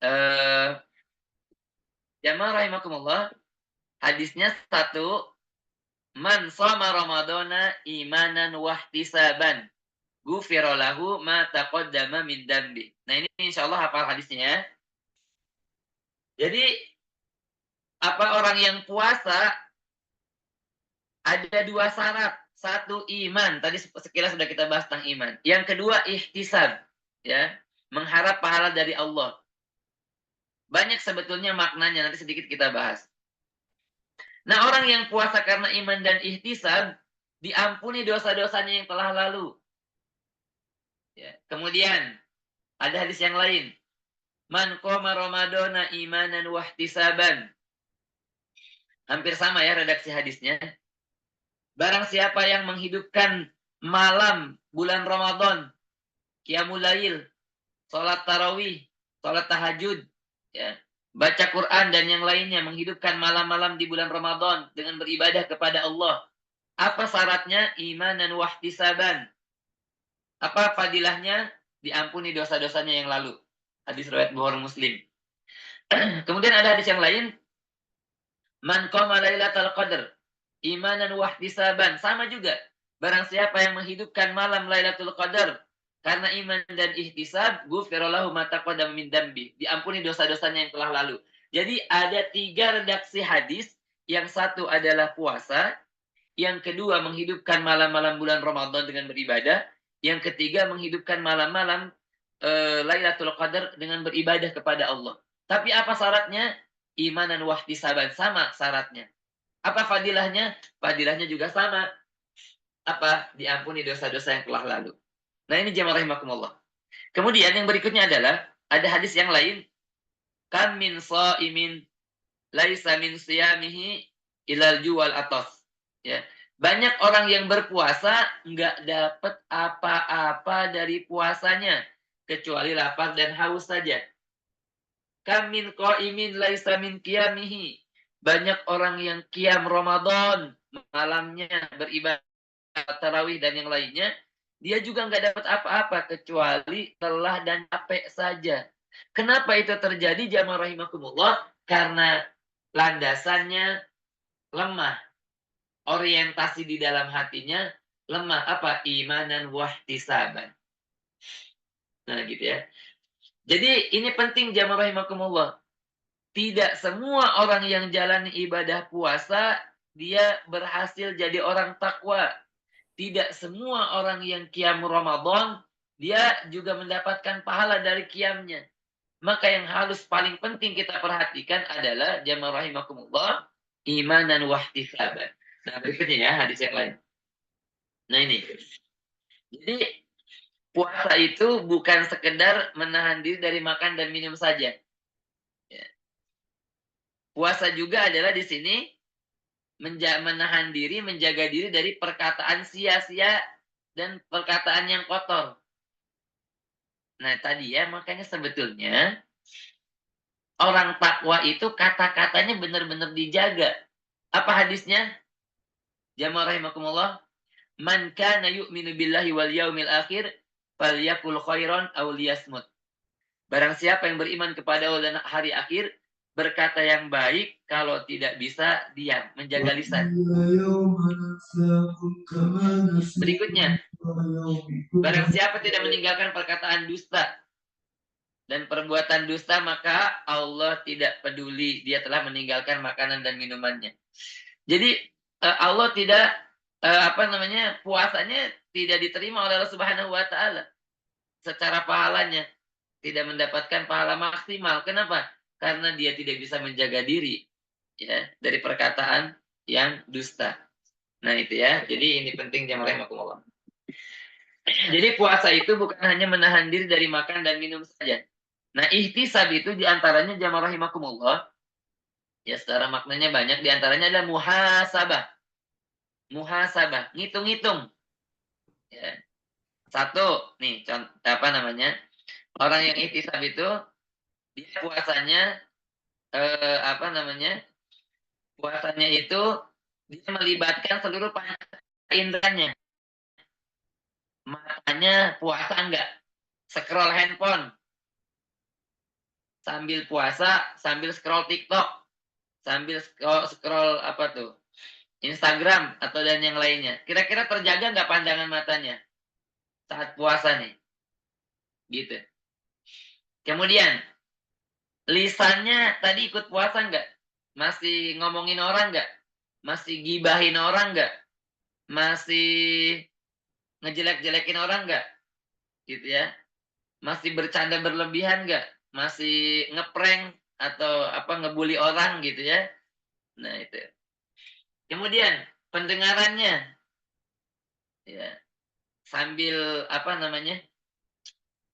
Eh, Jamaah rahimakumullah, hadisnya satu, man shoma ramadhana imanan wahtisaban, ghufira lahu ma taqaddama min dambi. Nah, ini insyaallah hafal hadisnya ya. Jadi, orang yang puasa ada dua syarat. Satu, iman. Tadi sekilas sudah kita bahas tentang iman. Yang kedua, ihtisab. Ya, mengharap pahala dari Allah. Banyak sebetulnya maknanya, nanti sedikit kita bahas. Nah, orang yang puasa karena iman dan ihtisab, diampuni dosa-dosanya yang telah lalu. Ya. Kemudian, ada hadis yang lain. Man qoma ramadhana imanan wahtisaban. Hampir sama ya redaksi hadisnya. Barang siapa yang menghidupkan malam bulan Ramadan, qiyamul lail, salat tarawih, salat tahajud, ya, baca Quran dan yang lainnya, menghidupkan malam-malam di bulan Ramadan dengan beribadah kepada Allah. Apa syaratnya? Imanan wahtisaban. Apa fadilahnya? Diampuni dosa-dosanya yang lalu. Hadis riwayat Bukhari Muslim. Kemudian ada hadis yang lain, man qama lailatal qadar imanan wahtisaban. Sama juga. Barang siapa yang menghidupkan malam Lailatul Qadar karena iman dan ihtisab, ghufira lahu ma taqaddama min dambi. Diampuni dosa-dosanya yang telah lalu. Jadi ada 3 redaksi hadis. Yang satu adalah puasa, yang kedua menghidupkan malam-malam bulan Ramadan dengan beribadah, yang ketiga menghidupkan malam-malam Lailatul Qadar dengan beribadah kepada Allah. Tapi apa syaratnya? Imanan wahtisaban, sama syaratnya. Apa fadilahnya? Fadilahnya juga sama. Apa? Diampuni dosa-dosa yang telah lalu. Nah, ini jemaah rahimakumullah. Kemudian yang berikutnya adalah ada hadis yang lain, kam min shaimin laisa min siyamihi ilal juwal atas. Ya. Banyak orang yang berpuasa nggak dapat apa-apa dari puasanya kecuali lapar dan haus saja. Kam min qaimin laisa min qiyamihi. Banyak orang yang qiyam Ramadan malamnya beribadah tarawih dan yang lainnya, dia juga nggak dapat apa-apa kecuali lelah dan capek saja. Kenapa itu terjadi, jamaah rahimakumullah? Karena landasannya lemah, orientasi di dalam hatinya lemah. Apa? Imanan wahtisaban. Nah, gitu ya. Jadi ini penting, jamaah rahimakumullah. Tidak semua orang yang jalani ibadah puasa dia berhasil jadi orang takwa. Tidak semua orang yang qiyam Ramadan dia juga mendapatkan pahala dari qiyamnya. Maka yang harus paling penting kita perhatikan adalah jamaah rahimakumullah, imanan wahtisaban. Nah, berikutnya ya hadis yang lain. Nah, ini. Jadi puasa itu bukan sekedar menahan diri dari makan dan minum saja. Ya. Puasa juga adalah di sini menahan diri, menjaga diri dari perkataan sia-sia dan perkataan yang kotor. Nah, tadi ya, makanya sebetulnya orang takwa itu kata-katanya benar-benar dijaga. Apa hadisnya? Jamaah rahimakumullah. Man kana yu'minu billahi wal yaumil akhir falyakul khairan aw liyasmut. Barang siapa yang beriman kepada Allah dan hari akhir, berkata yang baik, kalau tidak bisa diam, menjaga lisan. Berikutnya, barang siapa tidak meninggalkan perkataan dusta dan perbuatan dusta, maka Allah tidak peduli, dia telah meninggalkan makanan dan minumannya. Jadi Allah tidak puasanya tidak diterima oleh Allah Subhanahu wa taala secara pahalanya, tidak mendapatkan pahala maksimal. Kenapa? Karena dia tidak bisa menjaga diri ya dari perkataan yang dusta. Nah, itu ya. Jadi ini penting jamaah rahimakumullah. Jadi puasa itu bukan hanya menahan diri dari makan dan minum saja. Nah, ihtisab itu diantaranya jamaah rahimakumullah. Ya, secara maknanya banyak. Diantaranya adalah muhasabah. Muhasabah, ngitung-ngitung. Ya. Satu, nih, orang yang ihtisab itu, dia puasanya, puasanya itu, dia melibatkan seluruh panca inderanya. Matanya puasa enggak? Scroll handphone. sambil puasa, sambil scroll TikTok, sambil scroll apa tuh, Instagram atau dan yang lainnya. Kira-kira terjaga nggak pandangan matanya saat puasa nih? Gitu. Kemudian, lisannya tadi ikut puasa nggak? Masih ngomongin orang nggak? Masih gibahin orang nggak? Masih ngejelek-jelekin orang nggak? Gitu ya. Masih bercanda berlebihan nggak? Masih ngeprank atau apa ngebully orang gitu ya. Nah, itu. Kemudian pendengarannya ya, sambil apa namanya?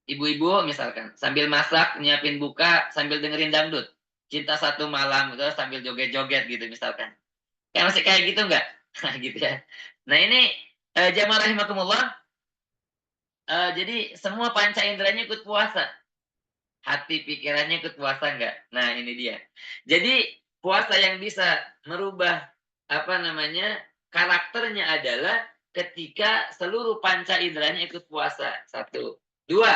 Ibu-ibu misalkan sambil masak, nyiapin buka, sambil dengerin dangdut. Cinta Satu Malam gitu sambil joget-joget gitu misalkan. Kayak masih kayak gitu nggak? Nah, gitu ya. Nah, ini jamaah rahimakumullah, jadi semua panca inderanya ikut puasa. Hati pikirannya ikut puasa nggak? Nah, ini dia. Jadi puasa yang bisa merubah apa namanya? Karakternya adalah ketika seluruh panca inderanya ikut puasa. Satu. Dua,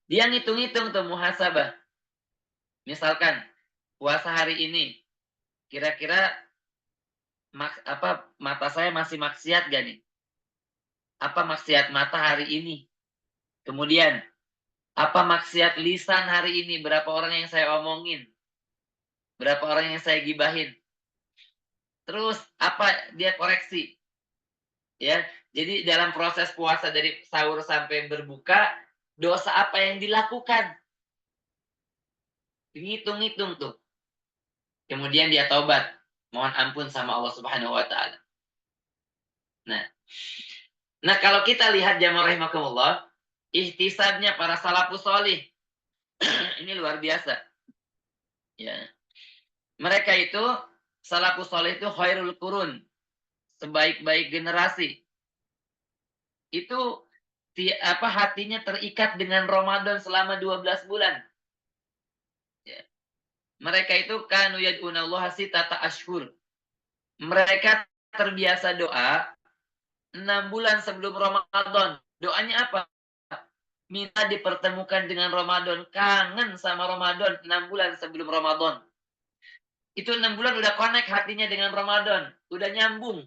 dia ngitung-ngitung tuh muhasabah. Misalkan puasa hari ini, kira-kira apa mata saya masih maksiat gak nih? Apa maksiat mata hari ini? Kemudian, apa maksiat lisan hari ini? Berapa orang yang saya omongin? Berapa orang yang saya gibahin? Terus apa dia koreksi? Ya, jadi dalam proses puasa dari sahur sampai berbuka, dosa apa yang dilakukan? Dihitung-hitung tuh. Kemudian dia taubat, mohon ampun sama Allah Subhanahu wa taala. Nah, kalau kita lihat jamaah rahimakumullah, ihtisabnya para salafus sholih ini luar biasa. Ya. Mereka itu salafus sholih itu khairul qurun, sebaik-baik generasi. Itu hatinya terikat dengan Ramadan selama 12 bulan. Ya. Mereka itu kanu yad'unallaha sitata ashhur. Mereka terbiasa doa 6 bulan sebelum Ramadan. Doanya apa? Minta dipertemukan dengan Ramadan. Kangen sama Ramadan 6 bulan sebelum Ramadan. Itu 6 bulan udah connect hatinya dengan Ramadan. Udah nyambung.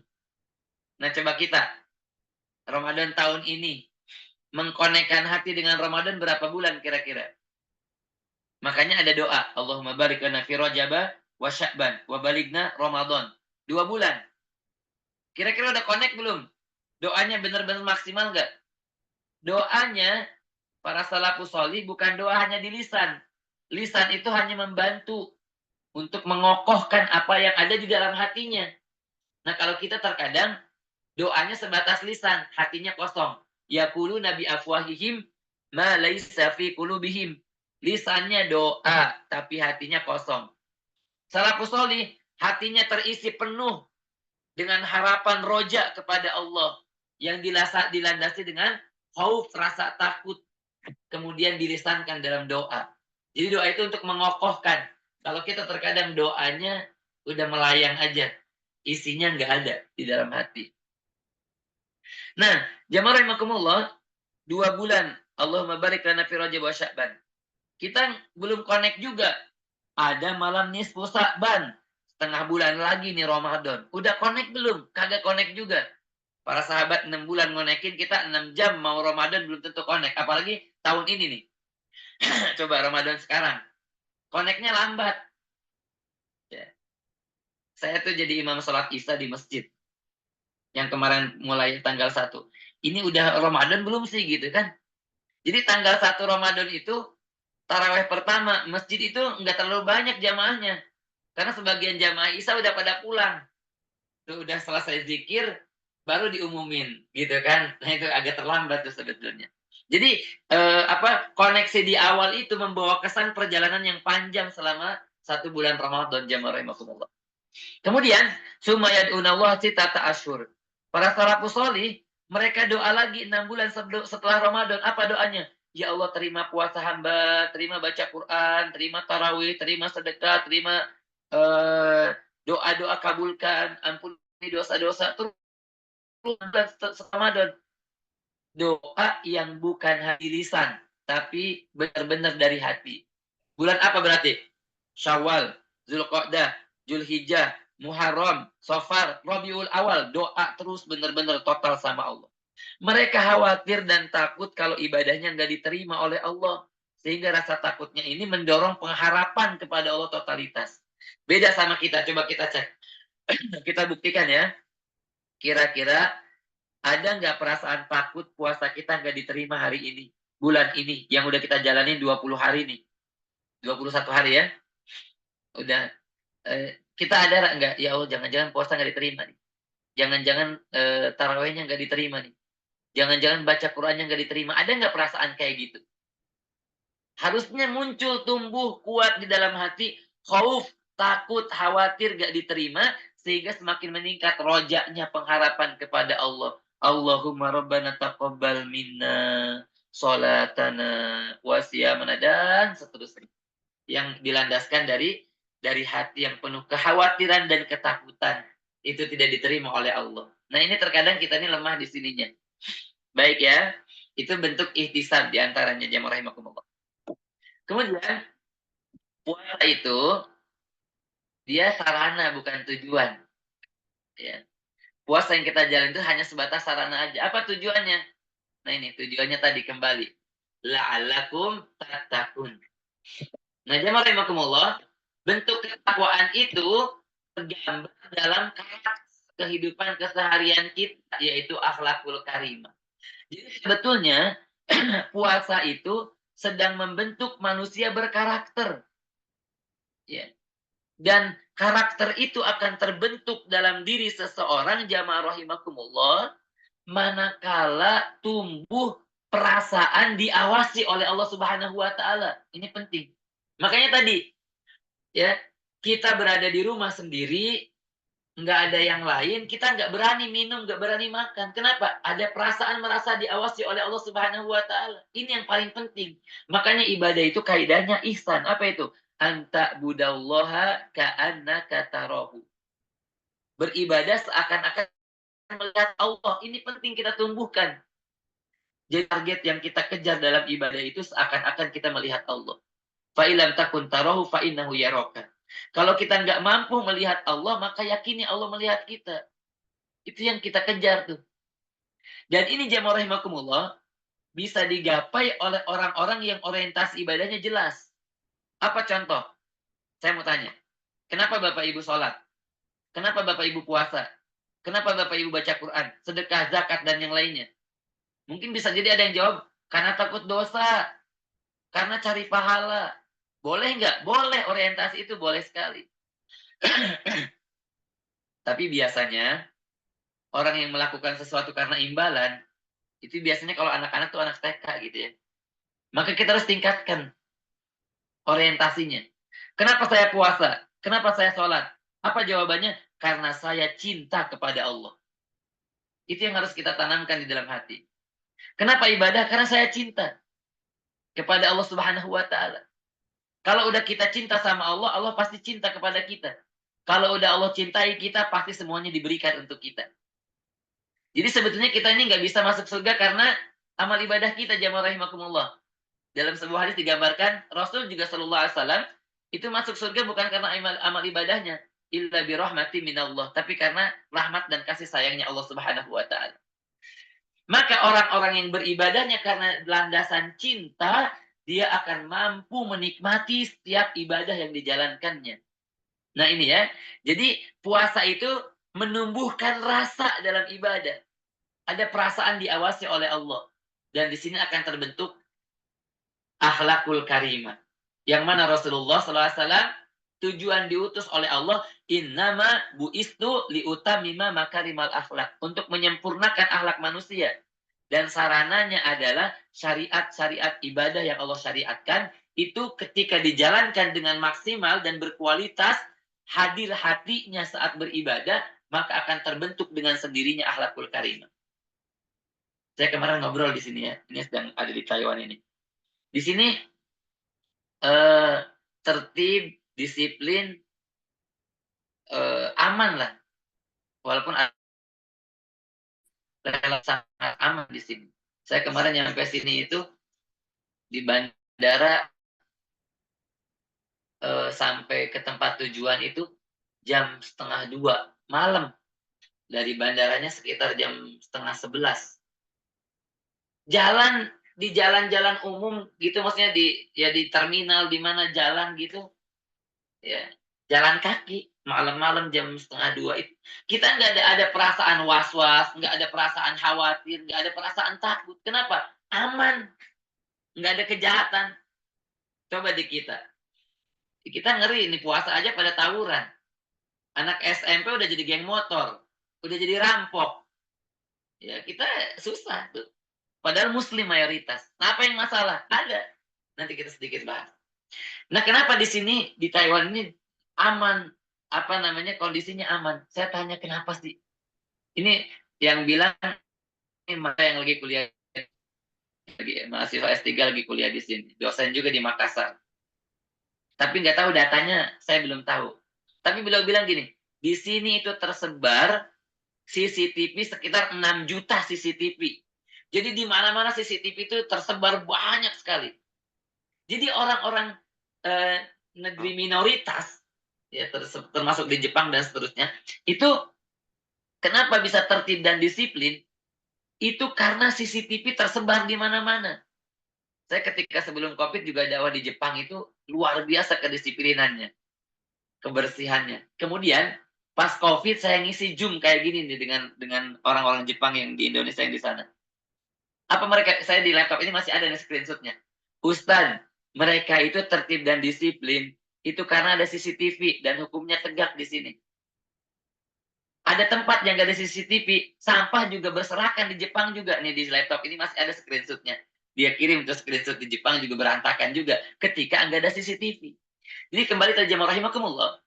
Nah, coba kita, Ramadan tahun ini, mengkonekkan hati dengan Ramadan berapa bulan kira-kira? Makanya ada doa. Allahumma barik lana fi Rajaba wa Sya'ban wa baligna Ramadan. 2 bulan. Kira-kira udah connect belum? Doanya benar-benar maksimal nggak? Doanya, para salafus sholih bukan doa hanya di lisan. Lisan itu hanya membantu untuk mengokohkan apa yang ada di dalam hatinya. Nah, kalau kita terkadang doanya sebatas lisan, hatinya kosong. Yaqulu nabi afwahihim ma laisa fi qulubihim. Lisannya doa, tapi hatinya kosong. Salafus sholih, hatinya terisi penuh dengan harapan roja kepada Allah yang dilandasi dengan khauf, rasa takut, kemudian dilisankan dalam doa. Jadi doa itu untuk mengokohkan. Kalau kita terkadang doanya udah melayang aja, isinya nggak ada di dalam hati. Nah, jamaah rahimakumullah, 2 bulan Allahumma barik lana fi Rajab wa Sya'ban. Kita belum connect juga. Ada malam nisfu Sya'ban. Setengah bulan lagi nih Ramadan. Udah connect belum? Kagak connect juga. Para sahabat 6 bulan ngonekin, kita 6 jam mau Ramadan belum tentu connect. Apalagi tahun ini nih. Coba Ramadan sekarang. Connect-nya lambat. Ya. Saya tuh jadi imam sholat isya di masjid. Yang kemarin mulai tanggal 1. Ini udah Ramadan belum sih gitu kan? Jadi tanggal 1 Ramadan itu, tarawih pertama, masjid itu nggak terlalu banyak jamaahnya. Karena sebagian jamaah isya udah pada pulang. Tuh udah selesai zikir, baru diumumin gitu kan. Nah, itu agak terlambat tuh sebetulnya. Jadi koneksi di awal itu membawa kesan perjalanan yang panjang selama 1 bulan Ramadan, jamaah rahimakumullah. Kemudian sumayadunallah sitata asyhur. Para salafus sholih, mereka doa lagi 6 bulan setelah Ramadan. Apa doanya? Ya Allah, terima puasa hamba, terima baca Quran, terima tarawih, terima sedekah, terima doa-doa kabulkan, ampuni dosa-dosa. Terus setelah Ramadan, doa yang bukan hanya lisan, tapi benar-benar dari hati. Bulan apa berarti? Syawal, Zulqa'dah, Zulhijjah, Muharram, Safar, Rabiul Awal. Doa terus benar-benar total sama Allah. Mereka khawatir dan takut kalau ibadahnya nggak diterima oleh Allah. Sehingga rasa takutnya ini mendorong pengharapan kepada Allah totalitas. Beda sama kita. Coba kita cek. Kita buktikan ya. Kira-kira ada nggak perasaan takut puasa kita nggak diterima hari ini? Bulan ini. Yang udah kita jalanin 20 hari nih. 21 hari ya. Udah. Kita ada nggak? Ya Allah, jangan-jangan puasa nggak diterima nih. Jangan-jangan tarawehnya nggak diterima nih. Jangan-jangan baca Qurannya nggak diterima. Ada nggak perasaan kayak gitu? Harusnya muncul, tumbuh, kuat di dalam hati. Khauf, takut, khawatir nggak diterima. Sehingga semakin meningkat rojaknya pengharapan kepada Allah. Allahumma rabbana taqabbal minna sholatana wasiyamana dan seterusnya. Yang dilandaskan dari hati yang penuh kekhawatiran dan ketakutan. Itu tidak diterima oleh Allah. Nah ini terkadang kita ini lemah di sininya. Baik ya, itu bentuk ihtisab diantaranya jamaah rahimakumullah. Kemudian puasa itu dia sarana bukan tujuan. Ya. Puasa yang kita jalan itu hanya sebatas sarana aja. Apa tujuannya? Nah ini tujuannya tadi kembali. La'allakum tattaqun. Nah jamaah rahimakumullah, bentuk ketakwaan itu tergambar dalam kehidupan keseharian kita, yaitu akhlakul karimah. Jadi sebetulnya puasa itu sedang membentuk manusia berkarakter. Ya. Dan karakter itu akan terbentuk dalam diri seseorang jamaah rahimakumullah manakala tumbuh perasaan diawasi oleh Allah Subhanahu wa taala. Ini penting. Makanya tadi ya, kita berada di rumah sendiri, nggak ada yang lain, kita nggak berani minum, nggak berani makan. Kenapa? Ada perasaan merasa diawasi oleh Allah Subhanahu wa taala. Ini yang paling penting. Makanya ibadah itu kaidahnya ihsan. Apa itu? Anta budallaha ka'annaka tarahu. Beribadah seakan-akan melihat Allah. Ini penting kita tumbuhkan. Jadi target yang kita kejar dalam ibadah itu seakan-akan kita melihat Allah. Fa'ilam takun tarahu fa'innahu yaraka. Kalau kita nggak mampu melihat Allah, maka yakini Allah melihat kita. Itu yang kita kejar tuh. Dan ini jamaah rahimakumullah bisa digapai oleh orang-orang yang orientasi ibadahnya jelas. Apa contoh? Saya mau tanya. Kenapa Bapak Ibu sholat? Kenapa Bapak Ibu puasa? Kenapa Bapak Ibu baca Quran? Sedekah, zakat, dan yang lainnya. Mungkin bisa jadi ada yang jawab, karena takut dosa. Karena cari pahala. Boleh nggak? Boleh, orientasi itu boleh sekali. Tapi biasanya orang yang melakukan sesuatu karena imbalan, itu biasanya kalau anak-anak tuh anak TK gitu ya. Maka kita harus tingkatkan orientasinya. Kenapa saya puasa? Kenapa saya sholat? Apa jawabannya? Karena saya cinta kepada Allah. Itu yang harus kita tanamkan di dalam hati. Kenapa ibadah? Karena saya cinta kepada Allah Subhanahu wa taala. Kalau udah kita cinta sama Allah, Allah pasti cinta kepada kita. Kalau udah Allah cintai kita, pasti semuanya diberikan untuk kita. Jadi sebetulnya kita ini nggak bisa masuk surga karena amal ibadah kita, jamaah rahimakumullah. Dalam sebuah hadis digambarkan, Rasul juga sallallahu alaihi wasallam itu masuk surga bukan karena amal ibadahnya, illa bi rahmati minallah, tapi karena rahmat dan kasih sayangnya Allah Subhanahu wa taala. Maka orang-orang yang beribadahnya karena landasan cinta, dia akan mampu menikmati setiap ibadah yang dijalankannya. Nah ini ya, jadi puasa itu menumbuhkan rasa dalam ibadah. Ada perasaan diawasi oleh Allah. Dan di sini akan terbentuk akhlakul karimah. Yang mana Rasulullah SAW tujuan diutus oleh Allah, innama bu'istu liutamima makarimal akhlak. Untuk menyempurnakan akhlak manusia. Dan sarananya adalah syariat-syariat ibadah yang Allah syariatkan, itu ketika dijalankan dengan maksimal dan berkualitas, hadir hatinya saat beribadah, maka akan terbentuk dengan sendirinya akhlakul karimah. Saya kemarin ngobrol di sini ya, ini sedang ada di Taiwan ini. Di sini tertib, disiplin, aman lah. Walaupun sangat aman di sini. Saya kemarin nyampe sini itu di bandara sampai ke tempat tujuan itu jam 12:30 malam. Dari bandaranya sekitar jam 10:30. Jalan di jalan-jalan umum gitu, maksudnya di terminal di mana jalan gitu, ya jalan kaki malam-malam jam 1:30 itu kita nggak ada perasaan was-was, nggak ada perasaan khawatir, nggak ada perasaan takut. Kenapa? Aman, nggak ada kejahatan. Coba kita ngeri ini puasa aja pada tawuran. Anak SMP udah jadi geng motor, udah jadi rampok. Ya kita susah tuh. Padahal muslim mayoritas. Nah, apa yang masalah? Ada. Nanti kita sedikit bahas. Nah, kenapa di sini di Taiwan ini aman? Apa namanya? Kondisinya aman. Saya tanya kenapa sih? Ini yang bilang ini yang lagi kuliah lagi mahasiswa S3 lagi kuliah di sini. Dosen juga di Makassar. Tapi nggak tahu datanya, saya belum tahu. Tapi beliau bilang gini, di sini itu tersebar CCTV sekitar 6 juta CCTV. Jadi di mana-mana CCTV itu tersebar banyak sekali. Jadi orang-orang negeri minoritas, ya termasuk di Jepang dan seterusnya, itu kenapa bisa tertib dan disiplin? Itu karena CCTV tersebar di mana-mana. Saya ketika sebelum COVID juga dakwah di Jepang itu luar biasa kedisiplinannya, kebersihannya. Kemudian pas COVID saya ngisi Zoom kayak gini nih dengan orang-orang Jepang yang di Indonesia yang di sana. Apa mereka, saya di laptop ini masih ada nih screenshotnya. Ustadz, mereka itu tertib dan disiplin itu karena ada CCTV dan hukumnya tegak di sini. Ada tempat yang gak ada CCTV, sampah juga berserakan di Jepang juga. Nih di laptop ini masih ada screenshotnya. Dia kirim terus screenshot di Jepang juga berantakan juga ketika nggak ada CCTV. Jadi kembali terjemah rahimakumullah,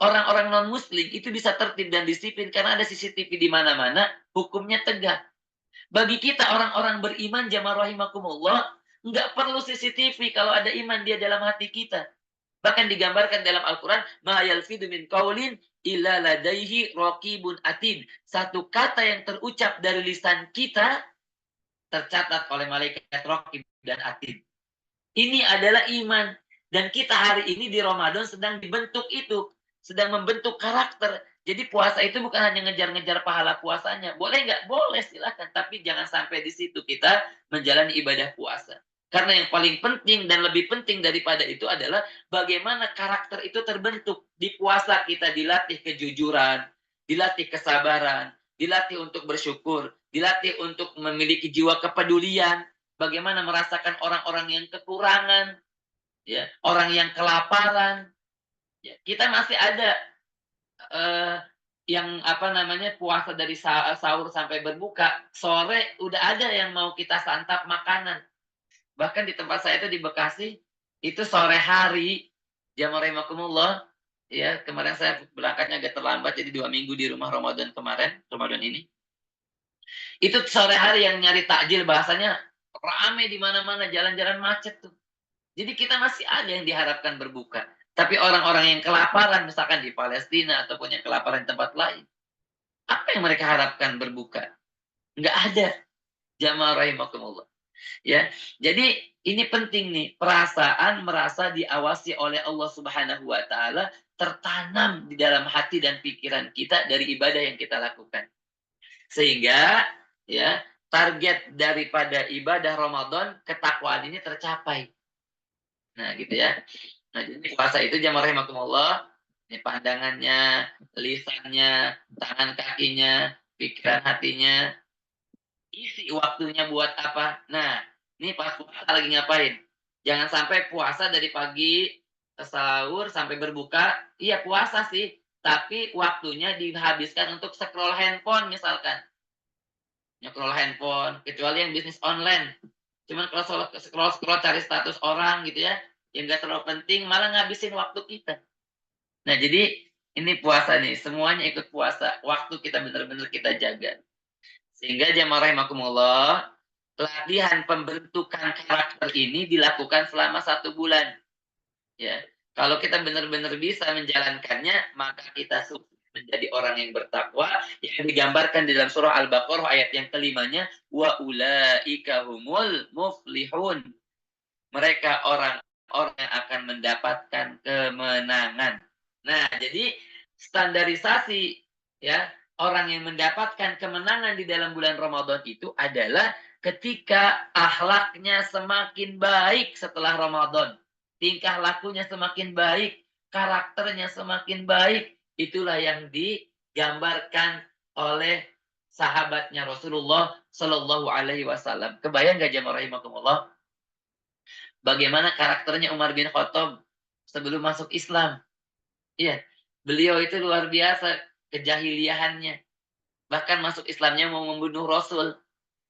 orang-orang non-muslim itu bisa tertib dan disiplin karena ada CCTV di mana-mana, hukumnya tegak. Bagi kita orang-orang beriman jamaah rahimakumullah, nggak perlu CCTV kalau ada iman dia dalam hati kita. Bahkan digambarkan dalam Al-Quran, ma yalfidu min qaulin illa ladaihi raqibun atid. Satu kata yang terucap dari lisan kita tercatat oleh malaikat raqib dan atid. Ini adalah iman. Dan kita hari ini di Ramadan sedang dibentuk itu. Sedang membentuk karakter. Jadi puasa itu bukan hanya ngejar-ngejar pahala puasanya. Boleh nggak? Boleh, silakan. Tapi jangan sampai di situ kita menjalani ibadah puasa. Karena yang paling penting dan lebih penting daripada itu adalah bagaimana karakter itu terbentuk. Di puasa kita dilatih kejujuran, dilatih kesabaran, dilatih untuk bersyukur, dilatih untuk memiliki jiwa kepedulian, bagaimana merasakan orang-orang yang kekurangan, ya, orang yang kelaparan. Ya, kita masih ada yang apa namanya puasa dari sahur sampai berbuka, sore udah ada yang mau kita santap makanan. Bahkan di tempat saya itu di Bekasi, itu sore hari, jamaah rahimakumullah, ya kemarin saya berangkatnya agak terlambat, jadi 2 minggu di rumah Ramadan ini. Itu sore hari yang nyari takjil bahasanya rame di mana-mana, jalan-jalan macet tuh. Jadi kita masih ada yang diharapkan berbuka. Tapi orang-orang yang kelaparan, misalkan di Palestina ataupun yang kelaparan di tempat lain, apa yang mereka harapkan berbuka? Nggak ada. Jamaah rahimakumullah. Ya, jadi ini penting nih, perasaan merasa diawasi oleh Allah Subhanahu wa taala tertanam di dalam hati dan pikiran kita dari ibadah yang kita lakukan. Sehingga ya, target daripada ibadah Ramadan ketakwaan ini tercapai. Nah, gitu ya. Nah, jadi puasa itu jamaah rahimakumullah, ini pandangannya, lisannya, tangan kakinya, pikiran hatinya, isi waktunya buat apa. Nah, ini pas puasa lagi ngapain? Jangan sampai puasa dari pagi ke sahur sampai berbuka, iya puasa sih, tapi waktunya dihabiskan untuk scroll handphone misalkan. Scroll handphone, kecuali yang bisnis online. Cuman kalau scroll cari status orang gitu ya, yang nggak terlalu penting, malah ngabisin waktu kita. Nah, jadi ini puasa nih, semuanya ikut puasa. Waktu kita benar-benar kita jaga. Sehingga jamaah rahimakumullah, latihan pembentukan karakter ini dilakukan selama 1 bulan. Ya, kalau kita benar-benar bisa menjalankannya, maka kita menjadi orang yang bertakwa yang digambarkan di dalam surah Al-Baqarah ayat yang kelimanya wa ulaika humul muflihun. Mereka orang-orang yang akan mendapatkan kemenangan. Nah, jadi standarisasi ya, orang yang mendapatkan kemenangan di dalam bulan Ramadan itu adalah ketika akhlaknya semakin baik setelah Ramadan. Tingkah lakunya semakin baik, karakternya semakin baik. Itulah yang digambarkan oleh sahabatnya Rasulullah Shallallahu Alaihi Wasallam. Kebayang gak jamaah rahimakumullah? Bagaimana karakternya Umar bin Khattab sebelum masuk Islam? Iya, beliau itu luar biasa kejahiliahannya. Bahkan masuk Islamnya mau membunuh Rasul.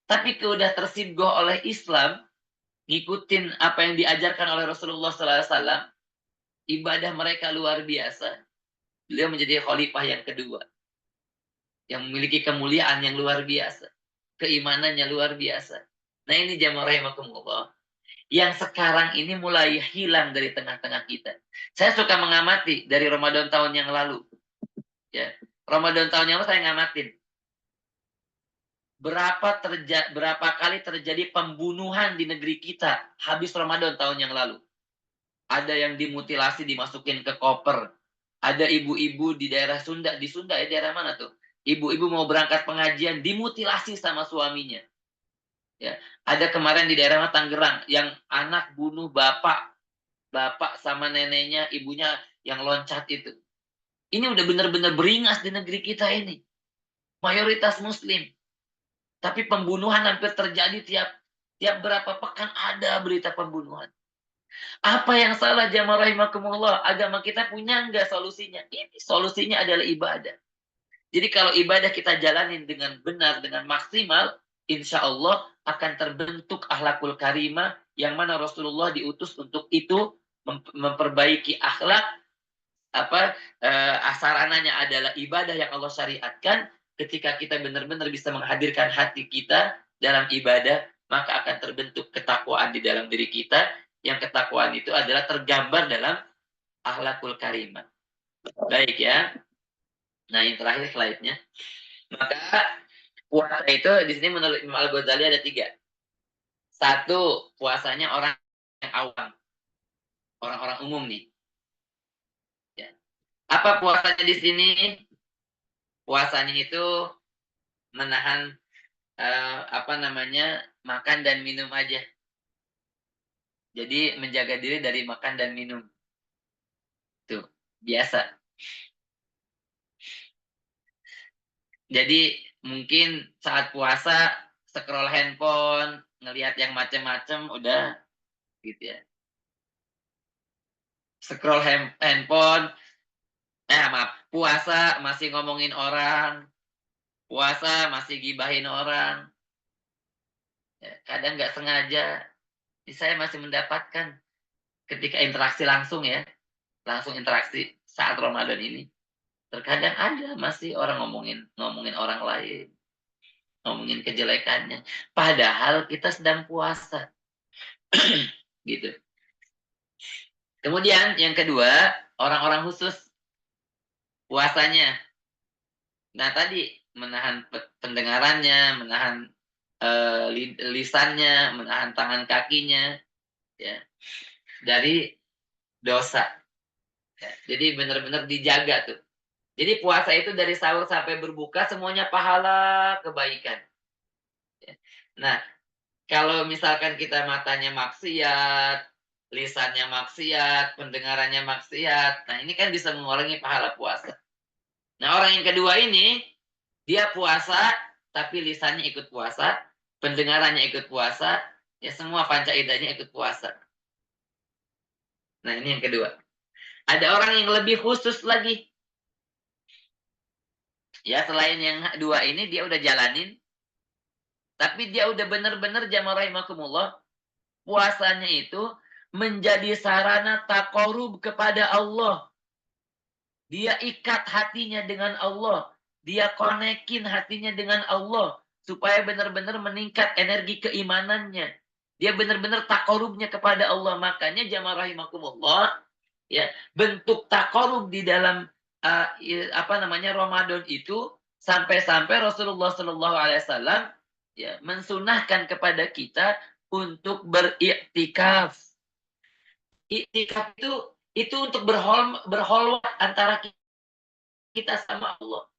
Tapi udah tersibgoh oleh Islam, ngikutin apa yang diajarkan oleh Rasulullah SAW, ibadah mereka luar biasa. Beliau menjadi khalifah yang kedua, yang memiliki kemuliaan yang luar biasa, keimanannya luar biasa. Nah ini jamaah rahimakumullah, yang sekarang ini mulai hilang dari tengah-tengah kita. Saya suka mengamati dari Ramadan tahun yang lalu. Ya, Ramadan tahun yang lalu saya ngamatin. Berapa kali terjadi pembunuhan di negeri kita habis Ramadan tahun yang lalu. Ada yang dimutilasi dimasukin ke koper. Ada ibu-ibu di daerah Sunda, di Sunda ya, daerah mana tuh? Ibu-ibu mau berangkat pengajian dimutilasi sama suaminya. Ya, ada kemarin di daerah Tangerang yang anak bunuh bapak sama neneknya, ibunya yang loncat itu. Ini udah benar-benar beringas di negeri kita ini. Mayoritas Muslim. Tapi pembunuhan hampir terjadi tiap berapa pekan ada berita pembunuhan. Apa yang salah jamaah rahimakumullah? Agama kita punya enggak solusinya? Ini solusinya adalah ibadah. Jadi kalau ibadah kita jalanin dengan benar, dengan maksimal, insya Allah akan terbentuk akhlakul karimah yang mana Rasulullah diutus untuk itu, memperbaiki akhlak. Sarananya adalah ibadah yang Allah syariatkan. Ketika kita benar-benar bisa menghadirkan hati kita dalam ibadah, maka akan terbentuk ketakwaan di dalam diri kita. Yang ketakwaan itu adalah tergambar dalam akhlakul karimah. Baik ya. Nah, yang terakhir slide-nya. Maka puasa itu di sini menurut Imam Al-Ghazali ada 3. 1, puasanya orang yang awam. Orang-orang umum nih. Ya. Apa puasanya di sini? Puasanya itu menahan makan dan minum aja. Jadi menjaga diri dari makan dan minum. Tuh, biasa. Jadi mungkin saat puasa scroll handphone, ngelihat yang macam-macam udah gitu ya. Scroll handphone, puasa masih ngomongin orang, puasa masih gibahin orang. Ya, kadang nggak sengaja, saya masih mendapatkan ketika interaksi langsung ya, langsung interaksi saat Ramadan ini. Terkadang ada masih orang ngomongin orang lain, ngomongin kejelekannya. Padahal kita sedang puasa. Gitu. Kemudian yang kedua, orang-orang khusus puasanya. Nah tadi menahan pendengarannya, menahan lisannya, menahan tangan kakinya, ya, dari dosa. Ya, jadi benar-benar dijaga tuh. Jadi puasa itu dari sahur sampai berbuka semuanya pahala kebaikan. Ya. Nah, kalau misalkan kita matanya maksiat, lisannya maksiat, pendengarannya maksiat, nah ini kan bisa mengurangi pahala puasa. Nah, orang yang kedua ini, dia puasa, tapi lisannya ikut puasa, pendengarannya ikut puasa, ya semua panca indahnya ikut puasa. Nah, ini yang kedua. Ada orang yang lebih khusus lagi. Ya, selain yang dua ini, dia udah jalanin, tapi dia udah benar-benar jamaah rahimakumullah, puasanya itu menjadi sarana taqarrub kepada Allah. Dia ikat hatinya dengan Allah. Dia konekin hatinya dengan Allah. Supaya benar-benar meningkat energi keimanannya. Dia benar-benar taqarrubnya kepada Allah. Makanya jamaah rahimakumullah, ya, bentuk taqarrub di dalam Ramadan itu sampai-sampai Rasulullah Shallallahu Alaihi Wasallam ya mensunahkan kepada kita untuk beriktikaf. Iktikaf itu untuk berholwat antara kita sama Allah.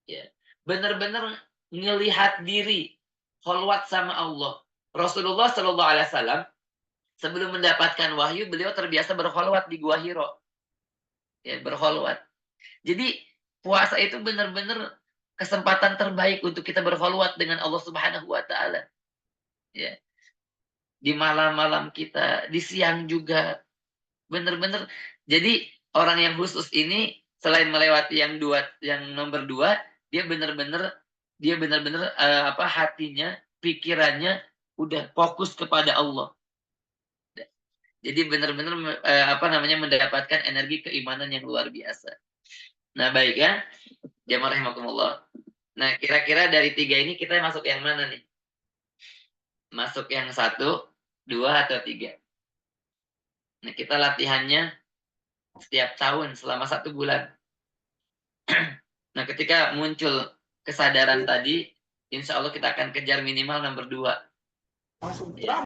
Ya. Benar-benar ngelihat diri, holwat sama Allah. Rasulullah Shallallahu Alaihi Wasallam sebelum mendapatkan wahyu, beliau terbiasa berholwat di Gua Hiro. Ya, berholwat. Jadi puasa itu benar-benar kesempatan terbaik untuk kita berholwat dengan Allah Subhanahu Wa Taala. Ya. Di malam-malam kita, di siang juga, benar-benar. Jadi orang yang khusus ini selain melewati yang nomor dua, dia benar-benar hatinya, pikirannya udah fokus kepada Allah. Jadi benar-benar mendapatkan energi keimanan yang luar biasa. Nah, baik ya. Jamaah rahimakumullah. Nah, kira-kira dari tiga ini kita masuk yang mana nih? Masuk yang satu, dua, atau tiga? Nah, kita latihannya setiap tahun selama 1 bulan. Nah, ketika muncul kesadaran tadi, insya Allah kita akan kejar minimal nomor 2. Ya.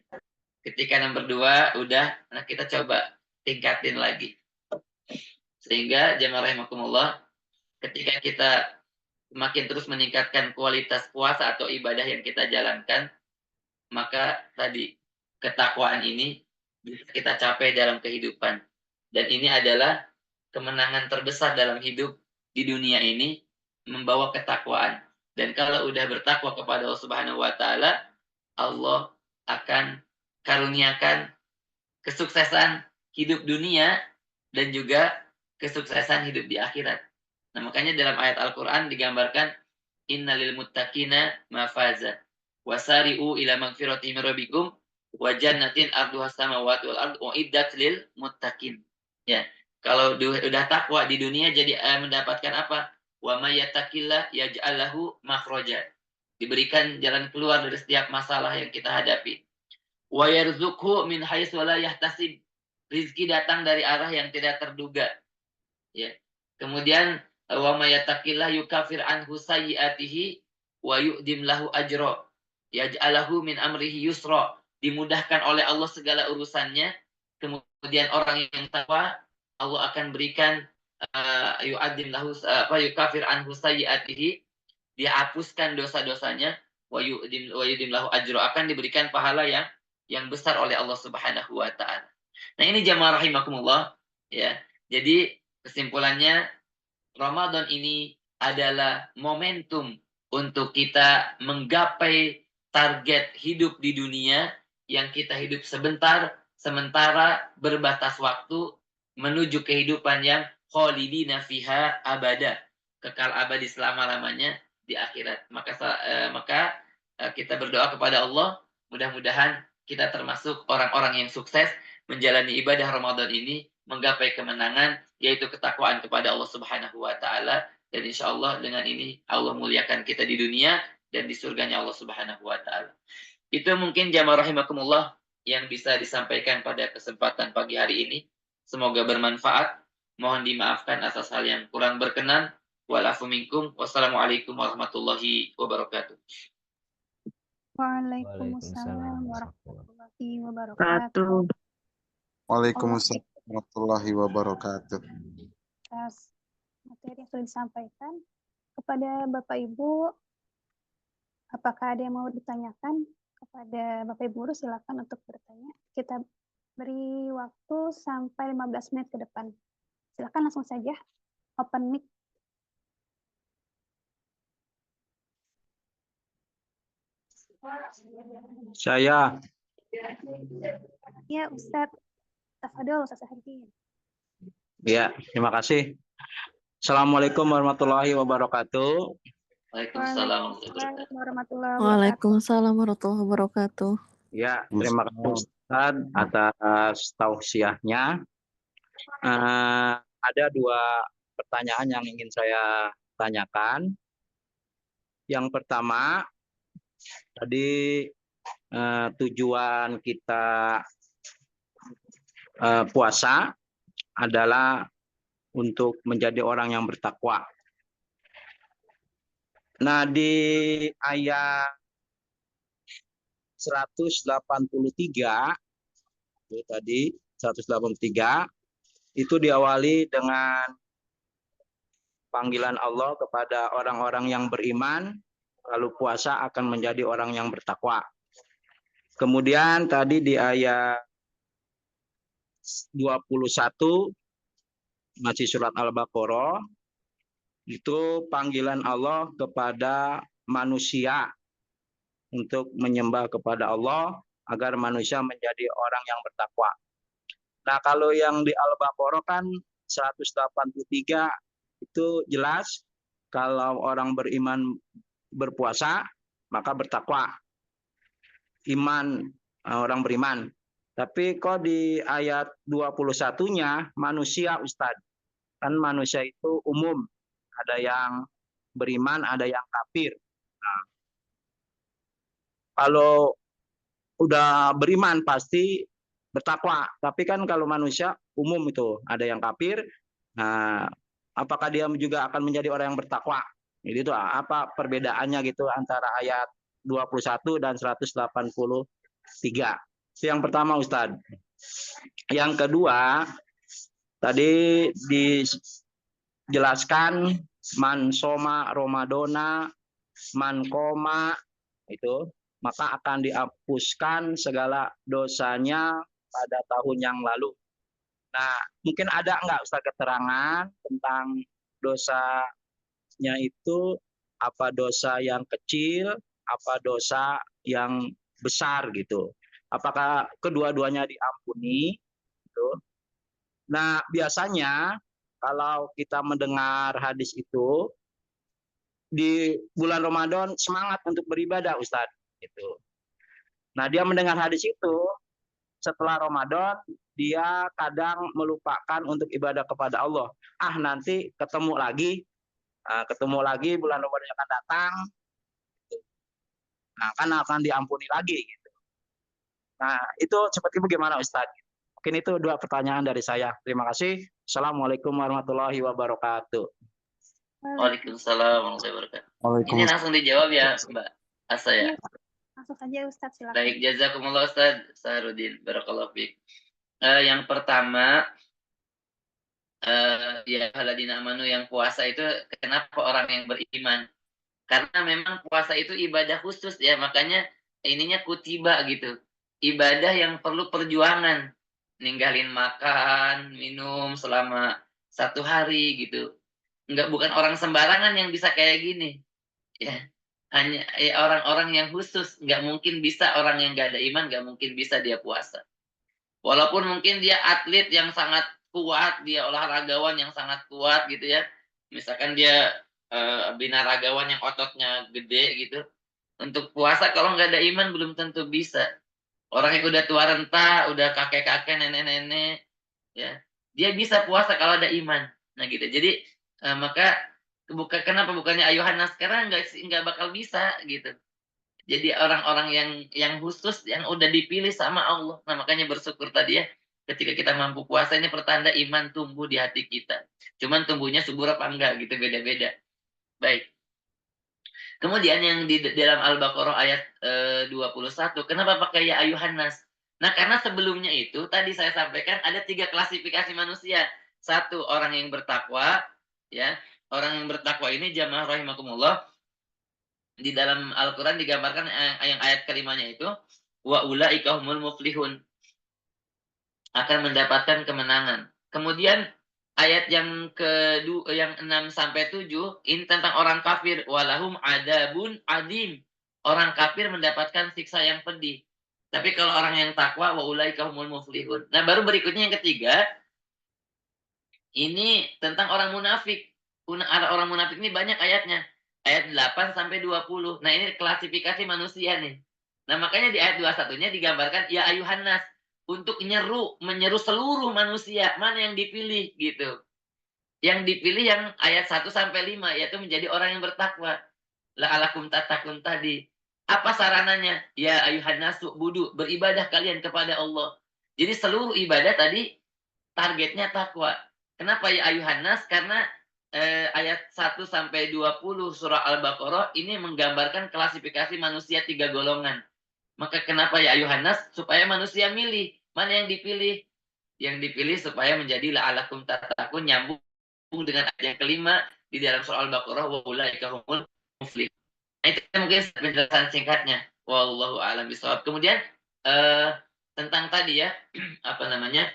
Ketika nomor 2 udah, nah kita coba tingkatin lagi. Sehingga jamaah rahimakumullah, ketika kita makin terus meningkatkan kualitas puasa atau ibadah yang kita jalankan, maka tadi ketakwaan ini bisa kita capai dalam kehidupan. Dan ini adalah kemenangan terbesar dalam hidup di dunia ini, membawa ketakwaan. Dan kalau udah bertakwa kepada Allah Subhanahu wa taala, Allah akan karuniakan kesuksesan hidup dunia dan juga kesuksesan hidup di akhirat. Nah, makanya dalam ayat Al-Qur'an digambarkan innalil muttaqina mafaza wasari'u ila magfirati min rabbikum wa jannatin arduhas samawati wal ardu uiddat lil muttaqin. Ya, kalau udah takwa di dunia jadi mendapatkan apa? Wa may yattaqillah yaj'al lahu makhraja. Diberikan jalan keluar dari setiap masalah yang kita hadapi. Wa yarzuqhu min haitsu la yahtasib. Rizki datang dari arah yang tidak terduga. Ya. Kemudian wa may yattaqillah yukafir anhu sayyi'atihi wa yu'dim lahu ajra. Yaj'alahu min amrihi yusra. Dimudahkan oleh Allah segala urusannya. Kemudian orang yang takwa, Allah akan berikan yu'adim lahu yukafir anhu sayyi'atihi. Dia hapuskan dosa-dosanya, wa yu'dim lahu ajra, akan diberikan pahala yang besar oleh Allah Subhanahu wa taala. Nah, ini jamaah rahimakumullah, ya. Jadi kesimpulannya, Ramadan ini adalah momentum untuk kita menggapai target hidup di dunia yang kita hidup sebentar, sementara berbatas waktu menuju kehidupan yang khalidina fiha abada, kekal abadi selama-lamanya di akhirat. Maka kita berdoa kepada Allah, mudah-mudahan kita termasuk orang-orang yang sukses menjalani ibadah Ramadan ini, menggapai kemenangan, yaitu ketakwaan kepada Allah Subhanahu wa taala, dan insya Allah dengan ini Allah muliakan kita di dunia dan di surganya Allah Subhanahu wa taala. Itu mungkin jamaah rahimakumullah yang bisa disampaikan pada kesempatan pagi hari ini. Semoga bermanfaat. Mohon dimaafkan atas hal yang kurang berkenan. Walafu minkum. Wassalamualaikum warahmatullahi wabarakatuh. Waalaikumsalam warahmatullahi wabarakatuh. Waalaikumsalam warahmatullahi wabarakatuh. Atas materi yang sudah disampaikan kepada Bapak Ibu, apakah ada yang mau ditanyakan kepada Bapak Ibu guru? Silakan untuk bertanya. Kita beri waktu sampai 15 menit ke depan. Silakan langsung saja open mic. Saya. Ya, Ustadz. Tafadhol, Ustadz Hadi. Ya, terima kasih. Assalamualaikum warahmatullahi wabarakatuh. Waalaikumsalam Waalaikumsalam warahmatullahi wabarakatuh. Ya, terima kasih Ustaz atas tausiahnya. Ada 2 pertanyaan yang ingin saya tanyakan. Yang pertama, tadi tujuan kita puasa adalah untuk menjadi orang yang bertakwa. Nah, di ayat 183 itu tadi 183 itu diawali dengan panggilan Allah kepada orang-orang yang beriman, lalu puasa akan menjadi orang yang bertakwa. Kemudian tadi di ayat 21 masih surat Al-Baqarah itu panggilan Allah kepada manusia untuk menyembah kepada Allah agar manusia menjadi orang yang bertakwa. Nah, kalau yang di Al-Baqarah kan 183 itu jelas kalau orang beriman berpuasa maka bertakwa. Iman orang beriman. Tapi kok di ayat 21-nya manusia, Ustadz. Kan manusia itu umum. Ada yang beriman, ada yang kafir. Nah, kalau udah beriman pasti bertakwa. Tapi kan kalau manusia umum itu ada yang kafir. Nah, apakah dia juga akan menjadi orang yang bertakwa? Jadi itu apa perbedaannya gitu antara ayat 21 dan 183. Itu yang pertama, Ustadz. Yang kedua, tadi dijelaskan man soma Ramadona, man koma itu maka akan dihapuskan segala dosanya pada tahun yang lalu. Nah, mungkin ada enggak Ustaz keterangan tentang dosanya itu, apa dosa yang kecil, apa dosa yang besar gitu. Apakah kedua-duanya diampuni gitu. Nah, biasanya kalau kita mendengar hadis itu di bulan Ramadan semangat untuk beribadah, Ustadz gitu. Nah, dia mendengar hadis itu setelah Ramadan dia kadang melupakan untuk ibadah kepada Allah. Nanti ketemu lagi bulan Ramadan yang akan datang. Nah, kan akan diampuni lagi gitu. Nah, itu seperti bagaimana Ustadz? Mungkin itu 2 pertanyaan dari saya. Terima kasih. Assalamualaikum warahmatullahi wabarakatuh. Waalaikumsalam warahmatullahi wabarakatuh. Ini Waalaikumsalam. langsung dijawab ya, Mbak Asa ya. Langsung saja Ustadz, silakan. Baik, jazakumullah Ustaz Saharudin. Barakallahu fiik. Yang pertama, ya haladina amanu, yang puasa itu kenapa orang yang beriman? Karena memang puasa itu ibadah khusus ya, makanya ininya kutiba gitu. Ibadah yang perlu perjuangan. Ninggalin makan, minum selama 1 hari gitu. Bukan orang sembarangan yang bisa kayak gini. Ya. Hanya orang-orang yang khusus. Nggak mungkin bisa orang yang nggak ada iman, nggak mungkin bisa dia puasa. Walaupun mungkin dia atlet yang sangat kuat, dia olahragawan yang sangat kuat gitu ya. Misalkan dia binaragawan yang ototnya gede gitu. Untuk puasa kalau nggak ada iman belum tentu bisa. Orang yang udah tua renta, udah kakek-kakek, nenek-nenek, ya dia bisa puasa kalau ada iman. Nah gitu. Jadi maka kenapa bukannya ayuhan sekarang nggak bakal bisa gitu. Jadi orang-orang yang khusus yang udah dipilih sama Allah. Nah makanya bersyukur tadi ya. Ketika kita mampu puasa ini pertanda iman tumbuh di hati kita. Cuman tumbuhnya subur apa enggak gitu, beda-beda. Baik. Kemudian yang di dalam Al-Baqarah ayat 21, kenapa pakai ya ayuhan nas? Nah, karena sebelumnya itu tadi saya sampaikan ada 3 klasifikasi manusia. 1, orang yang bertakwa, ya. Orang yang bertakwa ini jamaah rahimakumullah di dalam Al-Qur'an digambarkan yang ayat kelimanya itu wa ulaika humul muflihun, akan mendapatkan kemenangan. Kemudian ayat yang yang 6 sampai 7 ini tentang orang kafir, walahum adabun adim. Orang kafir mendapatkan siksa yang pedih. Tapi kalau orang yang takwa wa ulaika humul muflihun. Nah, baru berikutnya yang ketiga ini tentang orang munafik. Orang munafik ini banyak ayatnya. Ayat 8 sampai 20. Nah, ini klasifikasi manusia nih. Nah, makanya di ayat 21-nya digambarkan ya ayuhan nas, untuk menyeru seluruh manusia, mana yang dipilih gitu. Yang dipilih yang ayat 1 sampai 5 yaitu menjadi orang yang bertakwa. La'alakum tattaqun tadi. Apa sarananya? Ya ayuhan nasu budu, beribadah kalian kepada Allah. Jadi seluruh ibadah tadi targetnya takwa. Kenapa ya ayuhan nas? Karena ayat 1 sampai 20 surah Al-Baqarah ini menggambarkan klasifikasi manusia 3 golongan. Maka kenapa ya ayuhan nas? Supaya manusia milih mana yang dipilih. yang dipilih supaya menjadi la'alakum tattaqun, nyambung dengan ayat yang kelima di dalam surah Al-Baqarah, wa ulaika humul muflihun. Nah, itu mungkin penjelasan singkatnya. Wallahu a'lam bishawab. Kemudian tentang tadi ya, apa namanya?